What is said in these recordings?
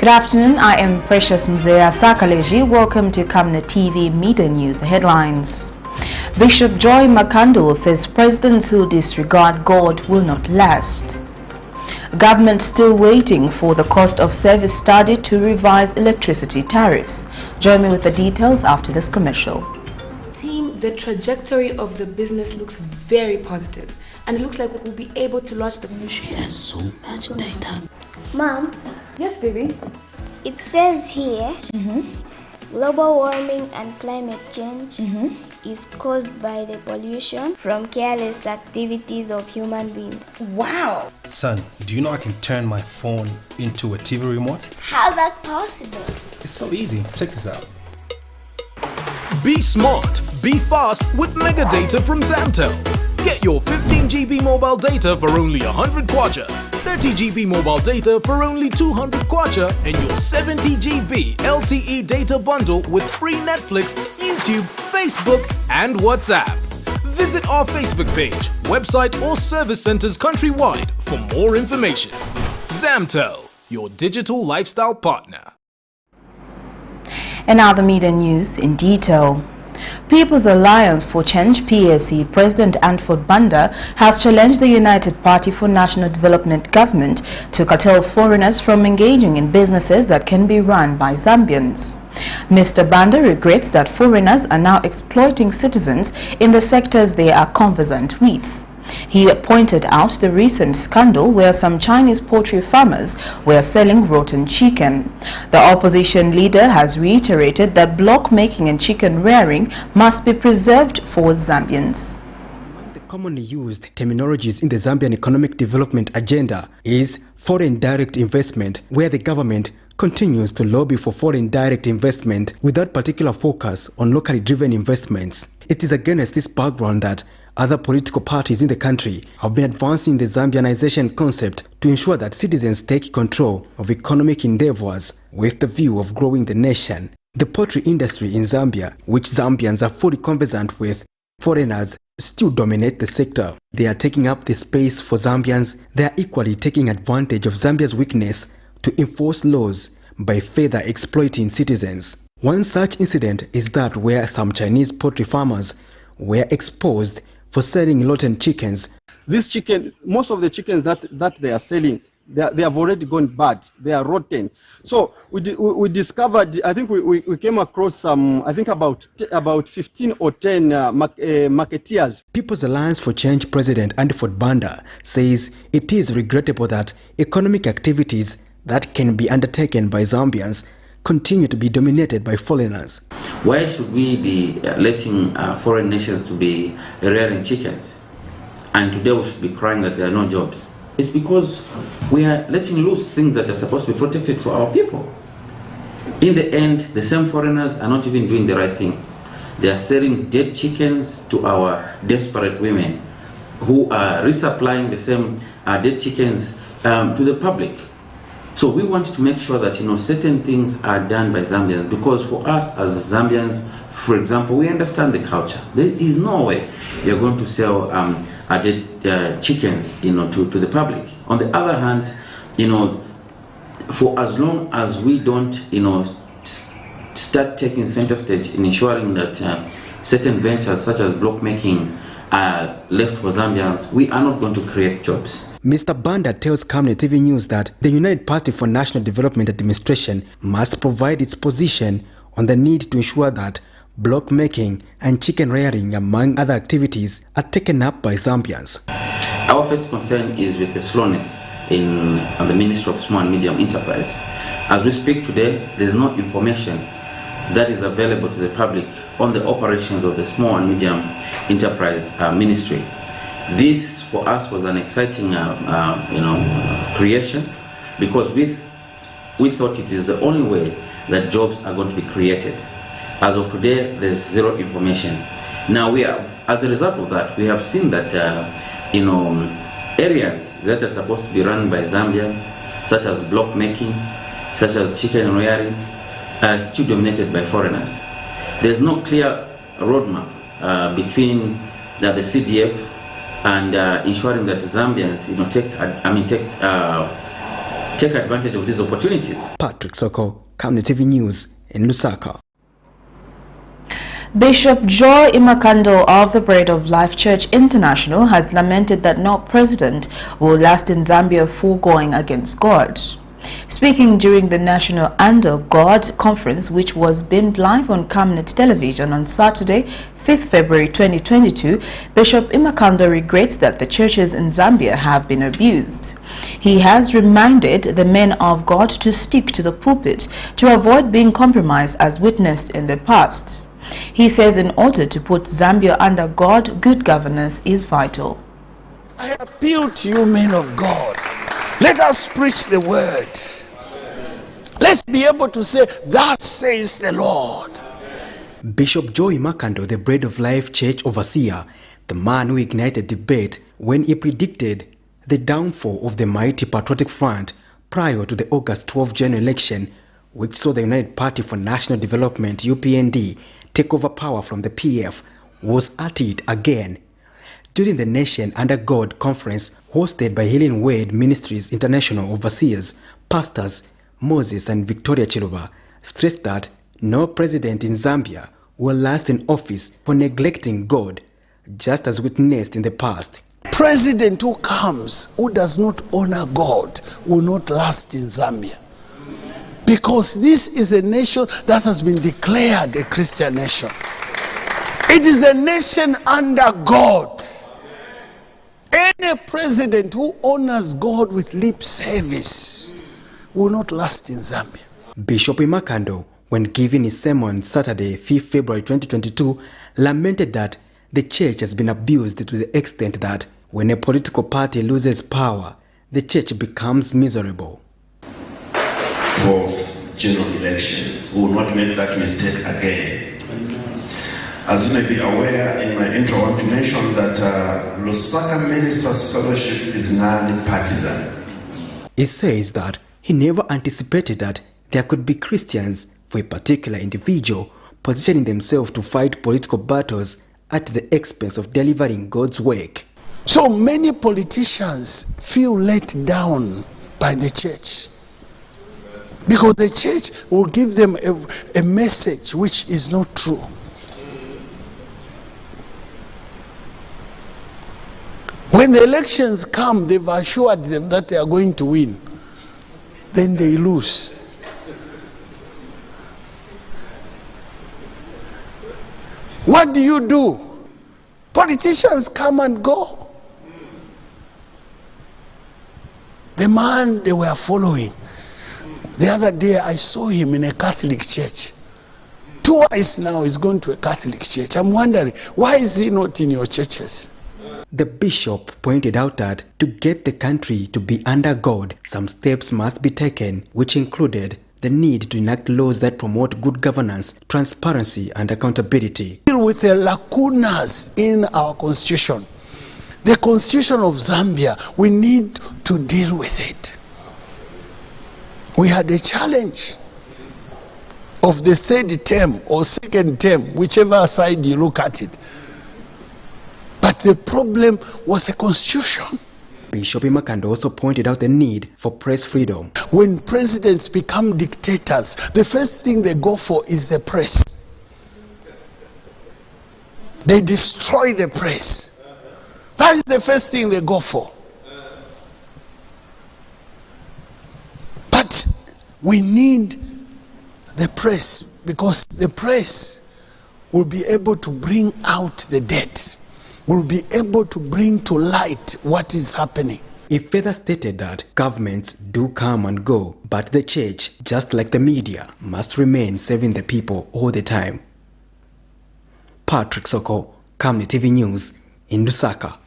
Good afternoon, I am Precious Mzea Sakaleji. Welcome to Camnet TV Media News. The headlines. Bishop Joy IMAKANDO says presidents who disregard God will not last. Government still waiting for the cost of service study to revise electricity tariffs. Join me with the details after this commercial. Team, the trajectory of the business looks very positive, and it looks like we'll be able to launch the ministry. There's so much data. Mom? Yes, baby? It says here, global warming and climate change is caused by the pollution from careless activities of human beings. Wow! Son, do you know I can turn my phone into a TV remote? How's that possible? It's so easy. Check this out. Be smart, be fast with mega data from Zamtel. Get your 15 GB mobile data for only 100 kwacha, 30 GB mobile data for only 200 kwacha, and your 70 GB LTE data bundle with free Netflix, YouTube, Facebook, and WhatsApp. Visit our Facebook page, website, or service centers countrywide for more information. Zamtel, your digital lifestyle partner. And now the media news in detail. People's Alliance for Change PSC President Antford Banda has challenged the United Party for National Development government to curtail foreigners from engaging in businesses that can be run by Zambians. Mr. Banda regrets that foreigners are now exploiting citizens in the sectors they are conversant with. He pointed out the recent scandal where some Chinese poultry farmers were selling rotten chicken. The opposition leader has reiterated that block making and chicken rearing must be preserved for Zambians. Among the commonly used terminologies in the Zambian economic development agenda is foreign direct investment, where the government continues to lobby for foreign direct investment without particular focus on locally driven investments. It is against this background that other political parties in the country have been advancing the Zambianization concept to ensure that citizens take control of economic endeavors with the view of growing the nation. The poultry industry in Zambia, which Zambians are fully conversant with, foreigners still dominate the sector. They are taking up the space for Zambians. They are equally taking advantage of Zambia's weakness to enforce laws by further exploiting citizens. One such incident is that where some Chinese poultry farmers were exposed for selling rotten chickens. This chicken, most of the chickens that they are selling, they have already gone bad. They are rotten. So we discovered, I think we came across some, I think about 15 or 10 marketeers. People's Alliance for Change President Antford Banda says it is regrettable that economic activities that can be undertaken by Zambians continue to be dominated by foreigners. Why should we be letting foreign nations to be rearing chickens? And today we should be crying that there are no jobs. It's because we are letting loose things that are supposed to be protected for our people. In the end, the same foreigners are not even doing the right thing. They are selling dead chickens to our desperate women who are resupplying the same dead chickens to the public. So we want to make sure that certain things are done by Zambians, because for us as Zambians, for example, we understand the culture. There is no way you're going to sell dead chickens to the public. On the other hand, for as long as we don't start taking center stage in ensuring that certain ventures such as block making are left for Zambians, we are not going to create jobs. Mr. Banda tells Camnet TV News that the United Party for National Development Administration must provide its position on the need to ensure that block making and chicken rearing, among other activities, are taken up by Zambians. Our first concern is with the slowness in the Ministry of Small and Medium Enterprise. As we speak today, there is no information that is available to the public on the operations of the Small and Medium Enterprise Ministry. This for us was an exciting creation, because we thought it is the only way that jobs are going to be created. As of today, there's zero information. Now as a result of that, we have seen that areas that are supposed to be run by Zambians, such as block making, such as chicken rearing, are still dominated by foreigners. There's no clear roadmap between the take advantage of these opportunities. Patrick Soko, Camnet TV News in Lusaka. Bishop Joy IMAKANDO of the Bread of Life Church International has lamented that no president will last in Zambia for going against God. Speaking during the National Under God Conference, which was beamed live on Camnet television on Saturday, 5th February 2022, Bishop IMAKANDO regrets that the churches in Zambia have been abused. He has reminded the men of God to stick to the pulpit to avoid being compromised as witnessed in the past. He says in order to put Zambia under God, good governance is vital. I appeal to you, men of God. Let us preach the word. Let's be able to say, "Thus says the Lord." Bishop Joy IMAKANDO, the Bread of Life Church overseer, the man who ignited debate when he predicted the downfall of the mighty Patriotic Front prior to the August 12 general election, which saw the United Party for National Development, UPND, take over power from the PF, was at it again. During the Nation Under God conference hosted by Healing Word Ministries International overseers, pastors Moses and Victoria Chiluba stressed that no president in Zambia will last in office for neglecting God, just as witnessed in the past. President who comes, who does not honor God, will not last in Zambia. Because this is a nation that has been declared a Christian nation. It is a nation under God. Any president who honors God with lip service will not last in Zambia. Bishop IMAKANDO, when giving his sermon Saturday, 5th February 2022, lamented that the church has been abused to the extent that when a political party loses power, the church becomes miserable. For general elections, we will not make that mistake again. As you may be aware, in my intro, I want to mention that Lusaka Ministers Fellowship is non-partisan. He says that he never anticipated that there could be Christians for a particular individual positioning themselves to fight political battles at the expense of delivering God's work. So many politicians feel let down by the church, because the church will give them a message which is not true. When the elections come, they've assured them that they are going to win. Then they lose. What do? Politicians come and go. The man they were following, the other day I saw him in a Catholic church. Twice now he's going to a Catholic church. I'm wondering, why is he not in your churches? The bishop pointed out that to get the country to be under God, some steps must be taken, which included the need to enact laws that promote good governance, transparency, and accountability. Deal with the lacunas in our constitution. The constitution of Zambia, we need to deal with it. We had a challenge of the third term or second term, whichever side you look at it. But the problem was a constitution. Bishop IMAKANDO also pointed out the need for press freedom. When presidents become dictators, the first thing they go for is the press. They destroy the press. That is the first thing they go for. But we need the press, because the press will be able to bring out the dead, will be able to bring to light what is happening. He further stated that governments do come and go, but the church, just like the media, must remain serving the people all the time. Patrick Soko, Camnet TV News in Lusaka.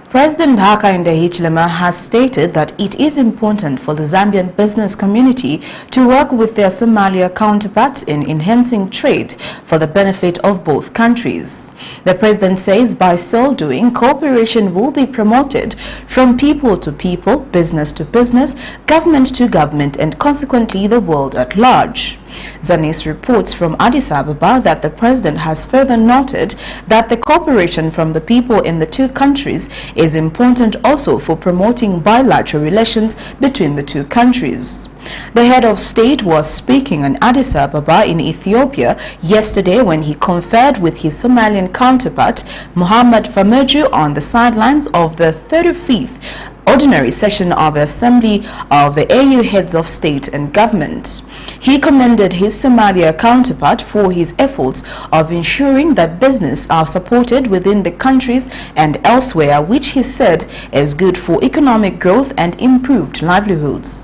President Hakainde Hichilema has stated that it is important for the Zambian business community to work with their Somalia counterparts in enhancing trade for the benefit of both countries. The president says by so doing, cooperation will be promoted from people to people, business to business, government to government, and consequently the world at large. Zanis reports from Addis Ababa that the president has further noted that the cooperation from the people in the two countries is important also for promoting bilateral relations between the two countries. The head of state was speaking in Addis Ababa in Ethiopia yesterday when he conferred with his Somalian counterpart Muhammad Farmajo on the sidelines of the 35th ordinary session of the Assembly of the AU Heads of State and Government. He commended his Somalia counterpart for his efforts of ensuring that business are supported within the countries and elsewhere, which he said is good for economic growth and improved livelihoods.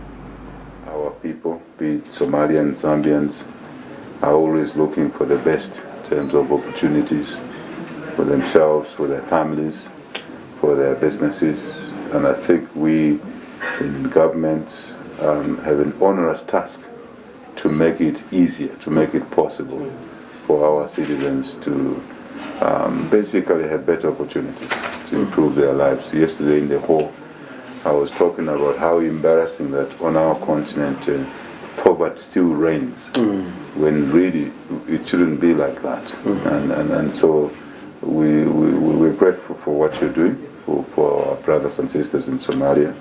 Our people, be it Somalians, Zambians, are always looking for the best in terms of opportunities for themselves, for their families, for their businesses. And I think we in government have an onerous task to make it easier, to make it possible for our citizens to basically have better opportunities to improve their lives. Yesterday in the hall, I was talking about how embarrassing that on our continent poverty still reigns, when really it shouldn't be like that. And so we're grateful for what you're doing for our brothers and sisters in Somalia.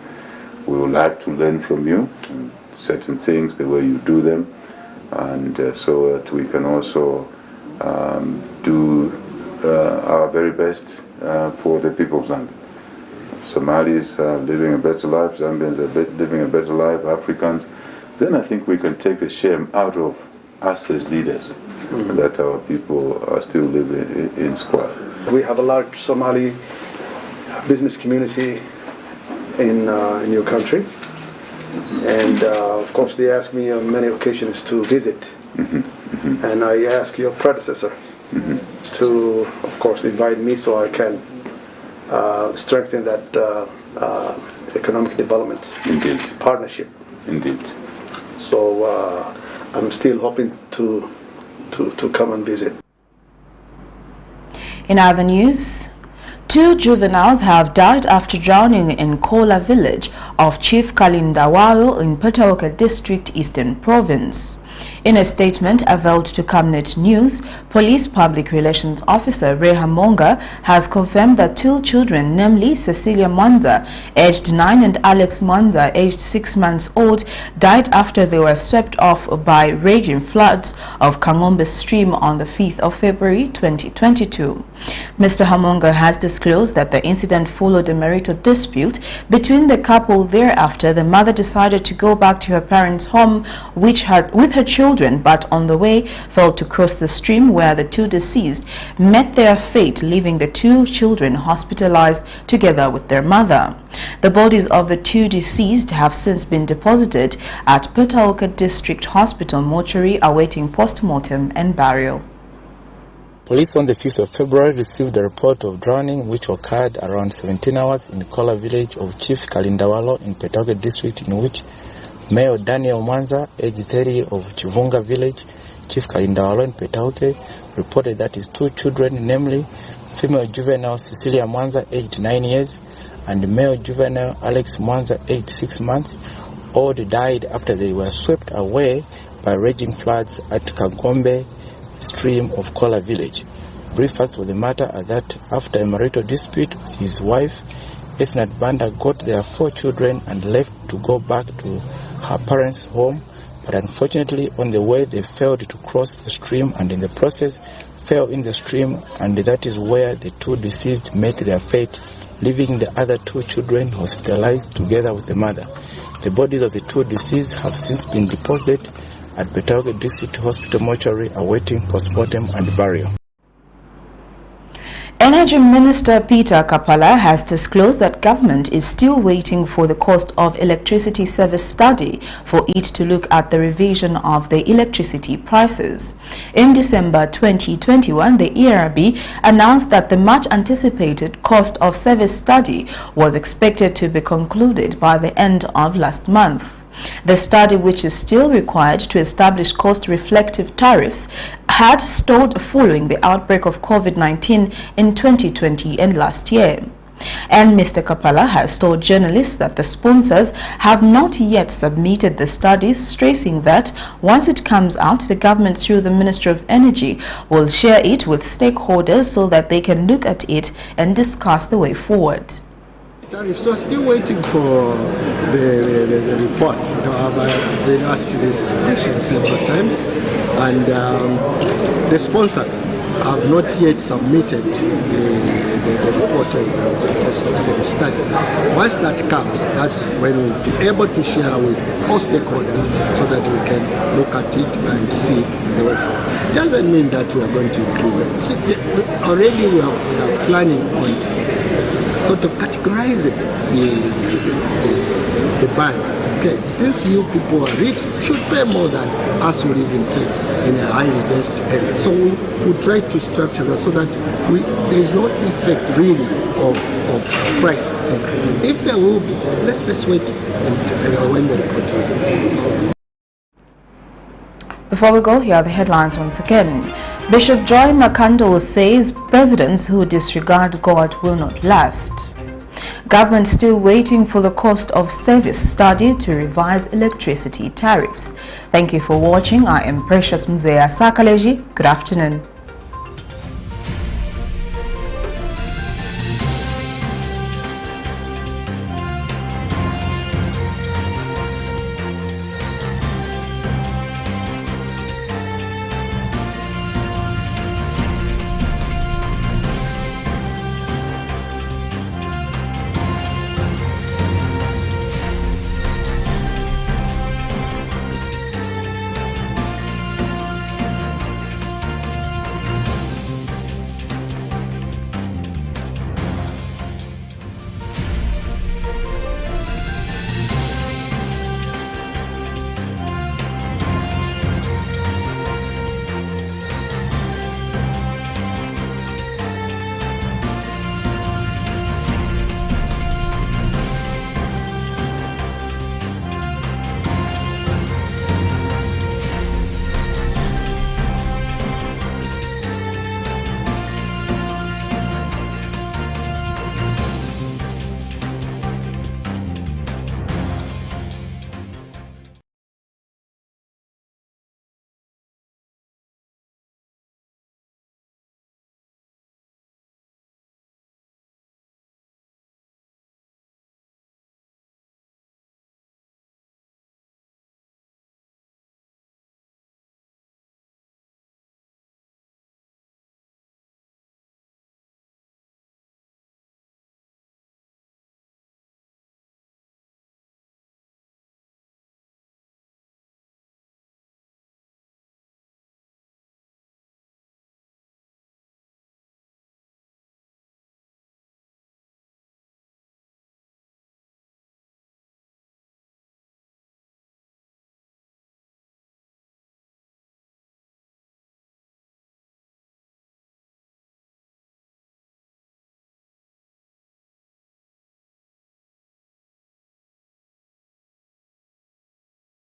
We would like to learn from you certain things, the way you do them, and so that we can also do our very best for the people of Zambia. Somalis are living a better life, Zambians are living a better life, Africans. Then I think we can take the shame out of us as leaders that our people are still living in squalor. We have a large Somali business community in your country, and of course they ask me on many occasions to visit, and I ask your predecessor to, of course, invite me so I can strengthen that economic development partnership. Indeed. So I'm still hoping to come and visit. In other news, 2 juveniles have died after drowning in Kola village of Chief Kalindawayo in Petaoka District, Eastern Province. In a statement availed to Camnet News, Police Public Relations Officer Reha Monga has confirmed that 2 children, namely Cecilia Mwanza, aged 9, and Alex Mwanza, aged 6 months old, died after they were swept off by raging floods of Kangombe stream on the 5th of February 2022. Mr. Hamonga has disclosed that the incident followed a marital dispute between the couple. Thereafter, the mother decided to go back to her parents' home with her children, but on the way failed to cross the stream, where the 2 deceased met their fate, leaving the 2 children hospitalized together with their mother. The bodies of the 2 deceased have since been deposited at Petaoka District Hospital mortuary awaiting post-mortem and burial. Police on the 5th of February received a report of drowning which occurred around 17 hours in the Kola village of Chief Kalindawalo in Petaoka district, in which Mayor Daniel Mwanza, age 30, of Chivunga village, Chief Kalindawalo in Petaoka, reported that his 2 children, namely female juvenile Cecilia Mwanza, aged 9 years, and male juvenile Alex Mwanza, aged 6 months, all died after they were swept away by raging floods at Kangombe stream of Kola village. Brief facts of the matter are that after a marital dispute with his wife, Esnat Banda got their 4 children and left to go back to her parents' home, but unfortunately on the way they failed to cross the stream and in the process fell in the stream, and that is where the 2 deceased met their fate, leaving the other 2 children hospitalized together with the mother. The bodies of the 2 deceased have since been deposited at Petaoka District Hospital mortuary awaiting postmortem and burial. Energy Minister Peter Kapala has disclosed that government is still waiting for the cost of electricity service study for it to look at the revision of the electricity prices. In December 2021, the ERB announced that the much anticipated cost of service study was expected to be concluded by the end of last month. The study, which is still required to establish cost-reflective tariffs, had stalled following the outbreak of COVID-19 in 2020 and last year. And Mr. Kapala has told journalists that the sponsors have not yet submitted the studies, stressing that once it comes out, the government through the Ministry of Energy will share it with stakeholders so that they can look at it and discuss the way forward. Tariffs. So I'm still waiting for the report. I've been asked this question several times, and the sponsors have not yet submitted the report of the study. Once that comes, that's when we'll be able to share with all stakeholders so that we can look at it and see the way forward. It doesn't mean that we are going to increase it. See, already we are planning on sort of categorizing the bands. Okay, since you people are rich, you should pay more than us will even say in a highly densed area. So we try to structure that so that there is no effect really of price increase. If there will be, let's wait and when the report is. Before we go, here are the headlines once again. Bishop Joy IMAKANDO says presidents who disregard God will not last. Government still waiting for the cost of service study to revise electricity tariffs. Thank you for watching. I am Precious Mzea Sakaleji. Good afternoon.